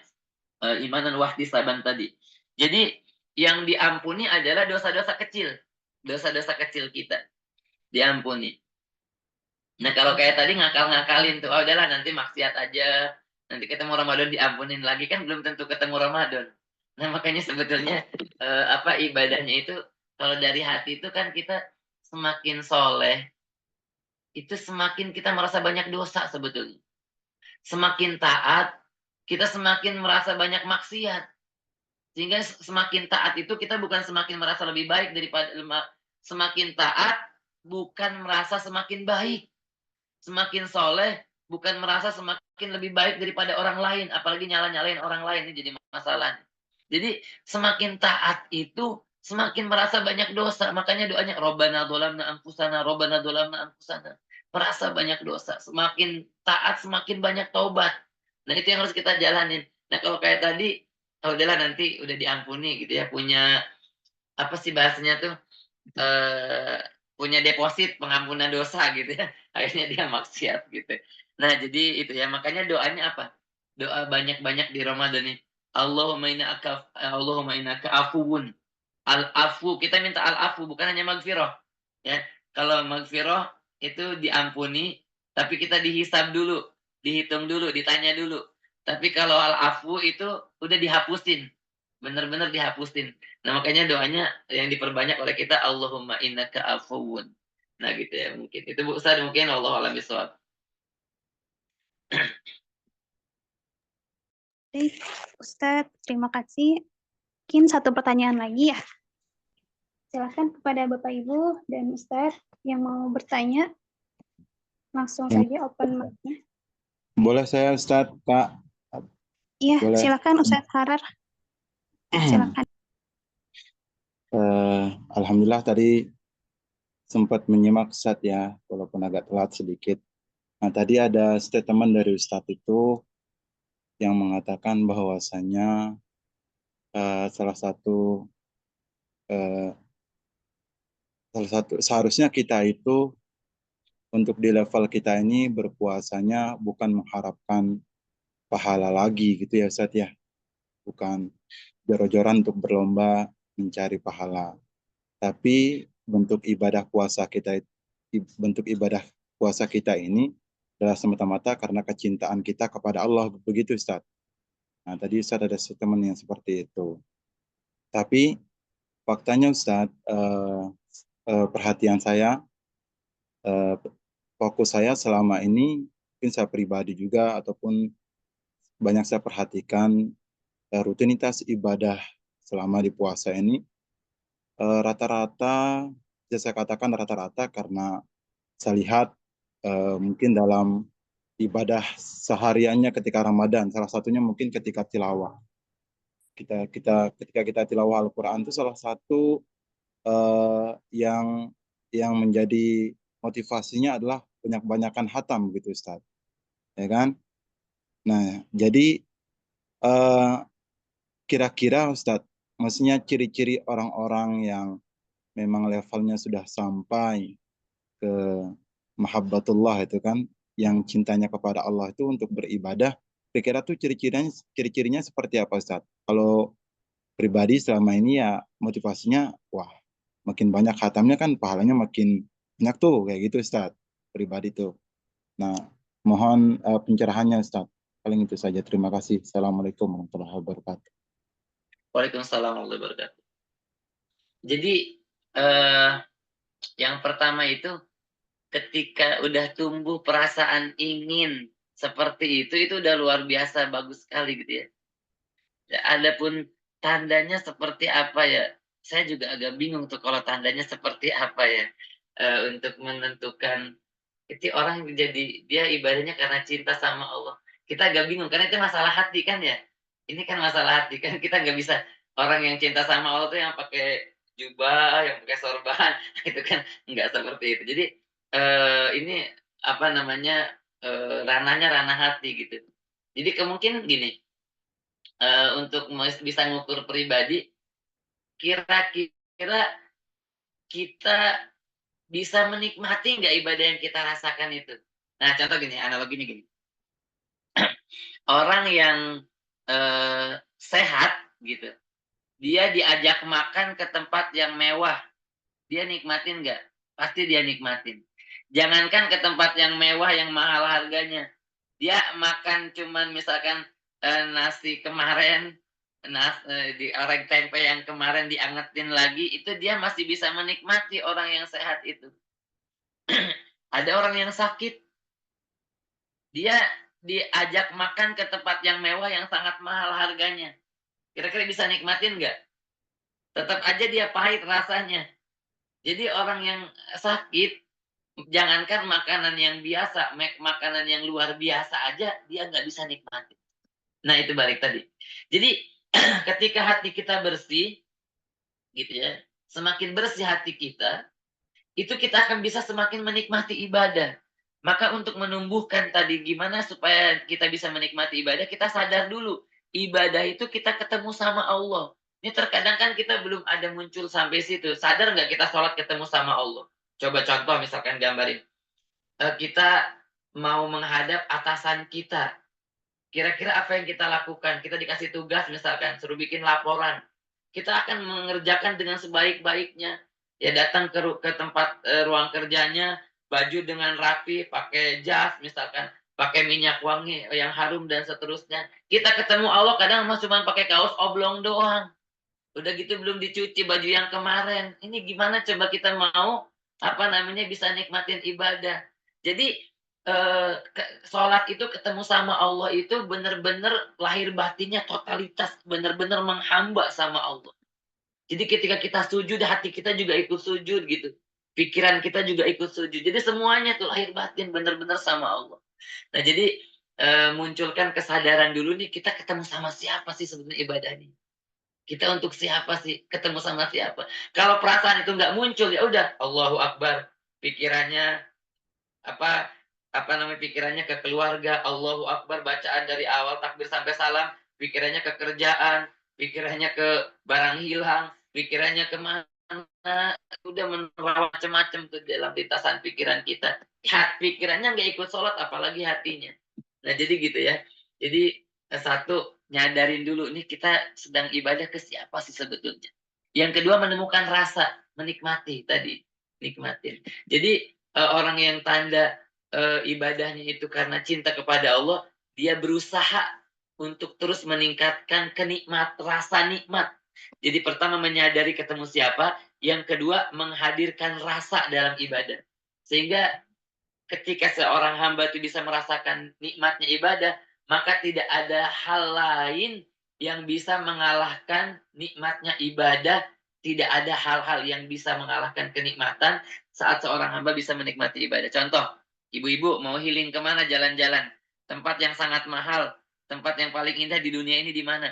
Imanan wahtisaban tadi. Jadi yang diampuni adalah dosa-dosa kecil. Dosa-dosa kecil kita diampuni. Nah, kalau kayak tadi ngakal-ngakalin tuh, oh udahlah nanti maksiat aja. Nanti ketemu Ramadan diampunin lagi, kan belum tentu ketemu Ramadan. Nah, makanya sebetulnya apa ibadahnya itu kalau dari hati itu kan kita semakin soleh, itu semakin kita merasa banyak dosa sebetulnya. Semakin taat, kita semakin merasa banyak maksiat. Sehingga semakin taat itu kita bukan semakin merasa lebih baik daripada semakin taat bukan merasa semakin baik. Semakin soleh bukan merasa semakin lebih baik daripada orang lain, apalagi nyala-nyalain orang lain, ini jadi masalah. Jadi semakin taat itu semakin merasa banyak dosa, makanya doanya Robbana dzolamna anfusana, Robbana dzolamna anfusana. Merasa banyak dosa, semakin taat semakin banyak taubat. Nah, itu yang harus kita jalanin. Nah, kalau kayak tadi, oh udahlah nanti udah diampuni gitu ya, punya apa sih bahasanya tuh? Punya deposit pengampunan dosa gitu ya. Akhirnya dia maksiat gitu. Nah, jadi itu ya, makanya doanya apa? Doa banyak-banyak di Ramadan ini. Allahumma innaka afuwun. Al-afu, kita minta al-afu bukan hanya magfirah. Ya. Kalau magfirah itu diampuni, tapi kita dihisab dulu, dihitung dulu, ditanya dulu. Tapi kalau al-afu itu udah dihapusin. Benar-benar dihapusin. Nah, makanya doanya yang diperbanyak oleh kita, Allahumma innaka afuwun. Nah, gitu ya mungkin. Itu Bu Ustaz mungkin Allah alam bisawab. Baik, Ustadz, terima kasih. Mungkin satu pertanyaan lagi ya. Silakan kepada Bapak Ibu dan Ustadz yang mau bertanya. Langsung saja open mic-nya. Boleh saya Ustadz, Kak? Iya, Boleh. silakan Ustadz Harar. Silakan. Alhamdulillah tadi sempat menyimak Ustadz ya, walaupun agak telat sedikit. Nah, tadi ada statement dari Ustadz itu yang mengatakan bahwasanya salah satu seharusnya kita itu untuk di level kita ini berpuasanya bukan mengharapkan pahala lagi gitu ya Ustadz ya. Bukan jor-joran untuk berlomba mencari pahala. Tapi bentuk ibadah puasa kita ini adalah semata-mata karena kecintaan kita kepada Allah, begitu Ustaz. Nah, tadi Ustaz ada statement yang seperti itu. Tapi faktanya Ustaz, perhatian saya, fokus saya selama ini, mungkin saya pribadi juga ataupun banyak saya perhatikan rutinitas ibadah selama di puasa ini rata-rata, saya katakan rata-rata karena saya lihat mungkin dalam ibadah sehariannya ketika Ramadan, salah satunya mungkin ketika tilawah. Ketika kita tilawah Al-Quran itu salah satu yang menjadi motivasinya adalah banyak-banyakan hatam gitu Ustaz. Ya kan? Nah, jadi kira-kira Ustaz, maksudnya ciri-ciri orang-orang yang memang levelnya sudah sampai ke mahabbatullah itu kan, yang cintanya kepada Allah itu untuk beribadah, kira-kira tuh ciri-cirinya seperti apa Ustaz? Kalau pribadi selama ini ya motivasinya, wah makin banyak khatamnya kan pahalanya makin banyak tuh, kayak gitu Ustaz, pribadi tuh. Nah, mohon pencerahannya Ustaz. Paling itu saja. Terima kasih. Assalamualaikum warahmatullahi wabarakatuh. Waalaikumsalam warahmatullahi wabarakatuh. Jadi yang pertama itu ketika udah tumbuh perasaan ingin seperti itu udah luar biasa bagus sekali gitu ya. Adapun tandanya seperti apa ya? Saya juga agak bingung tuh kalau tandanya seperti apa ya untuk menentukan itu orang jadi dia ibadahnya karena cinta sama Allah. Kita agak bingung karena itu masalah hati kan ya. Ini kan masalah hati kan kita nggak bisa orang yang cinta sama Allah tuh yang pakai jubah, yang pakai sorban itu kan nggak seperti itu. Jadi ini apa namanya ranahnya ranah hati gitu. Jadi kemungkinan gini, untuk bisa ngukur pribadi, kira-kira kita bisa menikmati nggak ibadah yang kita rasakan itu? Nah, contoh gini, analoginya gini. Orang yang sehat gitu, dia diajak makan ke tempat yang mewah, dia nikmatin nggak? Pasti dia nikmatin. Jangankan ke tempat yang mewah yang mahal harganya, dia makan cuman misalkan nasi kemarin, di oreng tempe yang kemarin diangetin lagi, itu dia masih bisa menikmati orang yang sehat itu. Ada orang yang sakit, dia diajak makan ke tempat yang mewah yang sangat mahal harganya. Kira-kira bisa nikmatin nggak? Tetap aja dia pahit rasanya. Jadi orang yang sakit, jangankan makanan yang biasa, makanan yang luar biasa aja, dia nggak bisa nikmatin. Nah, itu balik tadi. Jadi, ketika hati kita bersih, gitu ya, semakin bersih hati kita, itu kita akan bisa semakin menikmati ibadah. Maka untuk menumbuhkan tadi gimana supaya kita bisa menikmati ibadah, kita sadar dulu. Ibadah itu kita ketemu sama Allah. Ini terkadang kan kita belum ada muncul sampai situ. Sadar nggak kita sholat ketemu sama Allah? Coba contoh misalkan gambarin. Kita mau menghadap atasan kita. Kira-kira apa yang kita lakukan? Kita dikasih tugas misalkan, suruh bikin laporan. Kita akan mengerjakan dengan sebaik-baiknya. Ya datang ke tempat ruang kerjanya, baju dengan rapi, pakai jas misalkan, pakai minyak wangi yang harum dan seterusnya. Kita ketemu Allah kadang cuma pakai kaos oblong doang. Udah gitu belum dicuci baju yang kemarin. Ini gimana coba kita mau bisa nikmatin ibadah. Jadi sholat itu ketemu sama Allah itu benar-benar lahir batinnya totalitas, benar-benar menghamba sama Allah. Jadi ketika kita sujud, hati kita juga ikut sujud gitu. Pikiran kita juga ikut sujud. Jadi semuanya tuh lahir batin benar-benar sama Allah. Nah, jadi munculkan kesadaran dulu nih, kita ketemu sama siapa sih sebenarnya ibadahnya? Kita untuk siapa sih? Ketemu sama siapa? Kalau perasaan itu nggak muncul, ya udah Allahu Akbar. Pikirannya pikirannya ke keluarga, Allahu Akbar, bacaan dari awal takbir sampai salam, pikirannya ke kerjaan, pikirannya ke barang hilang, pikirannya kemana, udah menerawang macam-macam tuh dalam lintasan pikiran kita. Pikirannya nggak ikut sholat, apalagi hatinya. Nah, jadi gitu ya. Jadi satu, nyadarin dulu nih kita sedang ibadah ke siapa sih sebetulnya. Yang kedua, menemukan rasa, menikmati tadi, nikmatin. Jadi orang yang tanda ibadahnya itu karena cinta kepada Allah, dia berusaha untuk terus meningkatkan rasa nikmat. Jadi pertama menyadari ketemu siapa, yang kedua menghadirkan rasa dalam ibadah. Sehingga ketika seorang hamba itu bisa merasakan nikmatnya ibadah, maka tidak ada hal lain yang bisa mengalahkan nikmatnya ibadah. Tidak ada hal-hal yang bisa mengalahkan kenikmatan saat seorang hamba bisa menikmati ibadah. Contoh, ibu-ibu mau healing kemana jalan-jalan? Tempat yang sangat mahal, tempat yang paling indah di dunia ini di mana?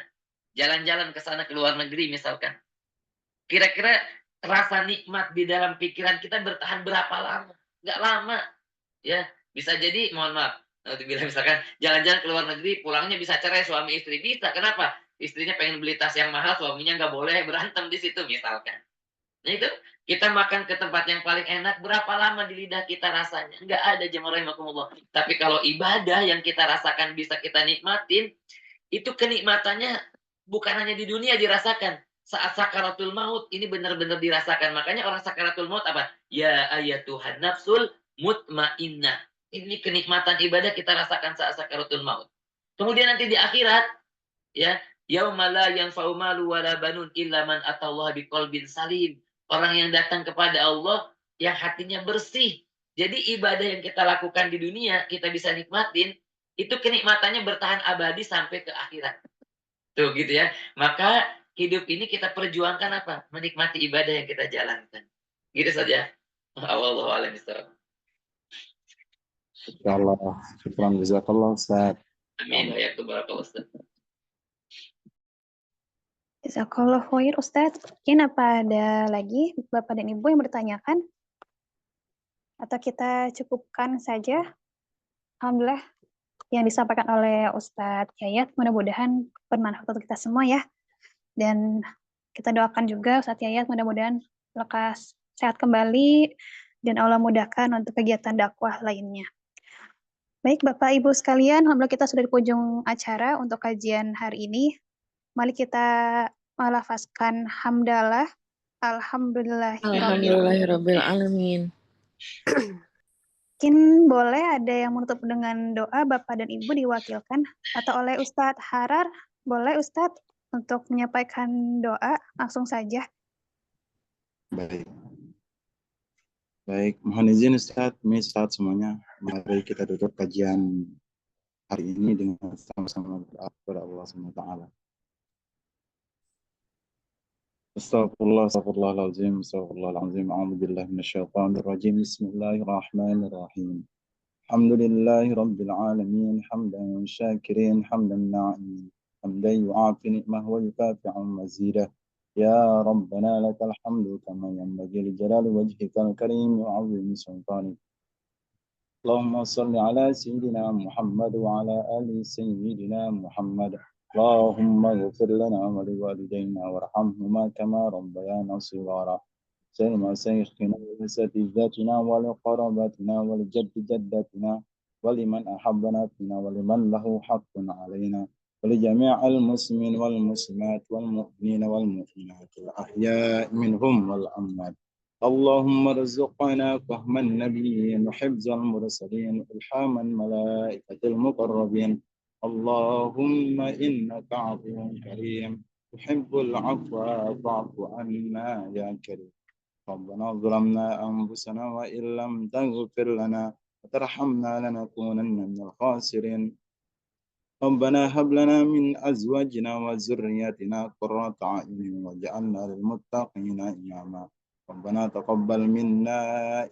Jalan-jalan ke sana, ke luar negeri misalkan. Kira-kira rasa nikmat di dalam pikiran kita bertahan berapa lama? Nggak lama. Ya, bisa jadi, mohon maaf, dibilang misalkan jalan-jalan ke luar negeri, pulangnya bisa cerai suami istri. Bisa, kenapa? Istrinya pengen beli tas yang mahal, suaminya nggak boleh, berantem di situ misalkan. Nah itu, kita makan ke tempat yang paling enak, berapa lama di lidah kita rasanya? Nggak ada, jemaah rahimakumullah. Tapi kalau ibadah yang kita rasakan bisa kita nikmatin, itu kenikmatannya bukan hanya di dunia dirasakan. Saat sakaratul maut, ini benar-benar dirasakan. Makanya orang sakaratul maut apa? Ya ayatuhan nafsul mutmainnah. Ini kenikmatan ibadah kita rasakan saat sakaratul maut. Kemudian nanti di akhirat, ya, yauma la yanfa'u malu wala banun illa man atallaha biqalbin salim. Orang yang datang kepada Allah yang hatinya bersih. Jadi ibadah yang kita lakukan di dunia, kita bisa nikmatin, itu kenikmatannya bertahan abadi sampai ke akhirat. Tuh gitu ya. Maka hidup ini kita perjuangkan apa? Menikmati ibadah yang kita jalankan. Gitu saja. Wallahu a'lam bishawab. Insyaallah. Syukran jazakallah Ustaz. Amin wa yakum barakallahu Ustaz. Jazakallah khair Ustaz. Mungkin apa ada lagi Bapak dan Ibu yang bertanyakan? Atau kita cukupkan saja? Alhamdulillah yang disampaikan oleh Ustadz Yayat mudah-mudahan bermanfaat untuk kita semua ya. Dan kita doakan juga Ustadz Yayat mudah-mudahan lekas sehat kembali dan Allah mudahkan untuk kegiatan dakwah lainnya. Baik Bapak Ibu sekalian, alhamdulillah kita sudah di penghujung acara untuk kajian hari ini. Mari kita melafazkan hamdalah. Alhamdulillahirabbil alamin. Mungkin boleh ada yang menutup dengan doa Bapak dan Ibu diwakilkan atau oleh Ustadz Harar. Boleh Ustadz untuk menyampaikan doa langsung saja. Baik. Baik, mohon izin Ustadz, Ustadz semuanya. Mari kita tutup kajian hari ini dengan sama-sama berdoa kepada Allah SWT. Astagfirullahaladzim, astagfirullahaladzim, a'udzubillahi minasyaitonirrajim, bismillahirrahmanirrahim. Alhamdulillahi rabbil alamin, hamdan syakirin, hamdan na'imin, hamdan yu'afi ni'mah wa yukafi'u mazidah. يا ربنا لك الحمد كما ينبغي لجلال وجهك الكريم وعظيم سلطانك. اللهم صل على سيدنا محمد وعلى آل سيدنا محمد. اللهم اغفر لنا ولوالدينا وارحمهما كما ربيانا صغارا. سلم شيخنا وأساتذتنا ولقرابتنا ولجد جدتنا ولمن أحبنا فينا ولمن له حق علينا ولجميع المسلمين والمسلمات والمؤمنين والمؤمنات الأحياء منهم والأموات. اللهم ارزقنا فهم النبيين وحفظ المرسلين إلحام الملائكة المقربين. اللهم إنك عفو كريم تحب العفو فاعف عنا يا كريم. ربنا ظلمنا أنفسنا وإن لم تغفر لنا وترحمنا لنكونن من الخاسرين. ربنا هب لنا من أزواجنا وذرياتنا قرة أعين واجعلنا للمتقين إماما. ربنا تقبل منا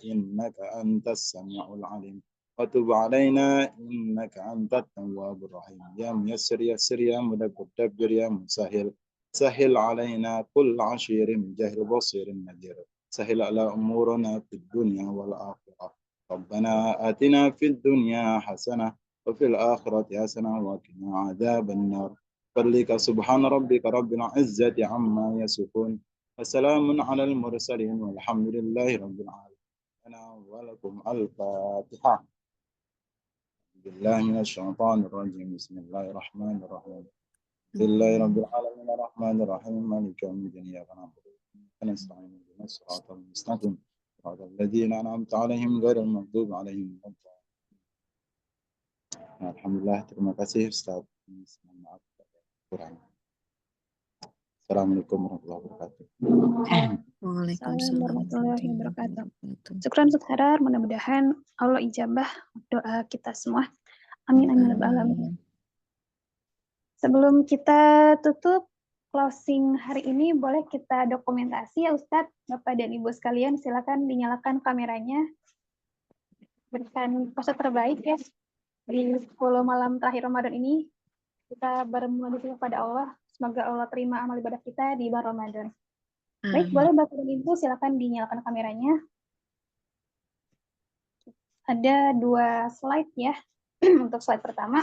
إنك أنت السميع العليم وتب علينا إنك أنت التواب الرحيم. يا ميسر يسر يا مدبر يا مسهل سهل علينا كل عشير جهل بصير نذير. سهل على أمورنا في الدنيا والآخرة. ربنا آتنا في الدنيا حسنة وفي الآخرة حسنة وقنا عذاب النار. فلك سبحان ربك رب العزة عما يصفون وسلام على المرسلين والحمد لله رب العالمين. أنا ولكم الفاتحة. بالله من الشيطان الرجيم. بسم الله الرحمن الرحيم. لله رب العالمين الرحمن الرحيم مالك يوم الدين إياك نعبد وإياك نستعين اهدنا الصراط المستقيم صراط الذين أنعمت عليهم غير المغضوب عليهم ولا الضالين. Alhamdulillah, terima kasih Ustaz. Maaf kurang. Assalamualaikum warahmatullahi wabarakatuh. Waalaikumsalam warahmatullahi wabarakatuh. Syukran Ustadz Harar, mudah-mudahan Allah ijabah doa kita semua. Amin amin ya rabbal alamin. Sebelum kita tutup closing hari ini, boleh kita dokumentasi ya Ustadz, Bapak dan Ibu sekalian, silakan dinyalakan kameranya. Berikan pose terbaik ya. Di 10 malam terakhir Ramadan ini, kita bermohon kepada Allah, semoga Allah terima amal ibadah kita di bulan Ramadan. Baik, boleh Bapak dan Ibu silakan dinyalakan kameranya. Ada 2 slide ya, untuk slide pertama.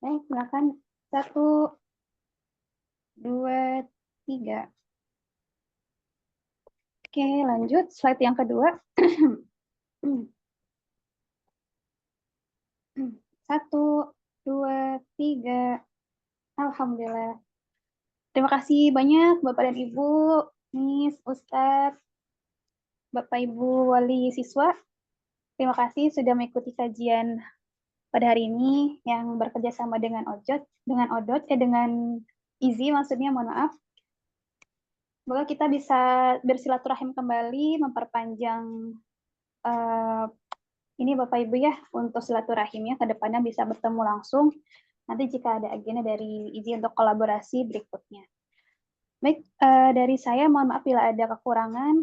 Baik, silakan 1, 2, 3. Oke, lanjut slide yang kedua. 1, 2, 3. Alhamdulillah. Terima kasih banyak Bapak dan Ibu, Miss, Ustadz, Bapak Ibu wali siswa. Terima kasih sudah mengikuti kajian pada hari ini yang bekerja sama dengan dengan Izi maksudnya, mohon maaf. Semoga kita bisa bersilaturahim kembali, memperpanjang ini Bapak Ibu ya, untuk silaturahimnya ke depannya bisa bertemu langsung. Nanti jika ada agenda dari Izi untuk kolaborasi berikutnya. Baik, dari saya mohon maaf bila ada kekurangan.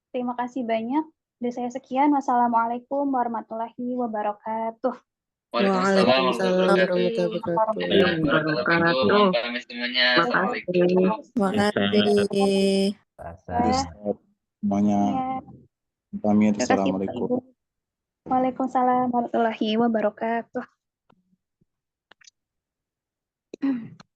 Terima kasih banyak. Dari saya sekian. Wassalamualaikum warahmatullahi wabarakatuh. Waalaikumsalam warahmatullahi wabarakatuh. Kami semuanya. Makasih. Semuanya. Pamit. Assalamualaikum. Waalaikumsalam warahmatullahi wabarakatuh. Oke.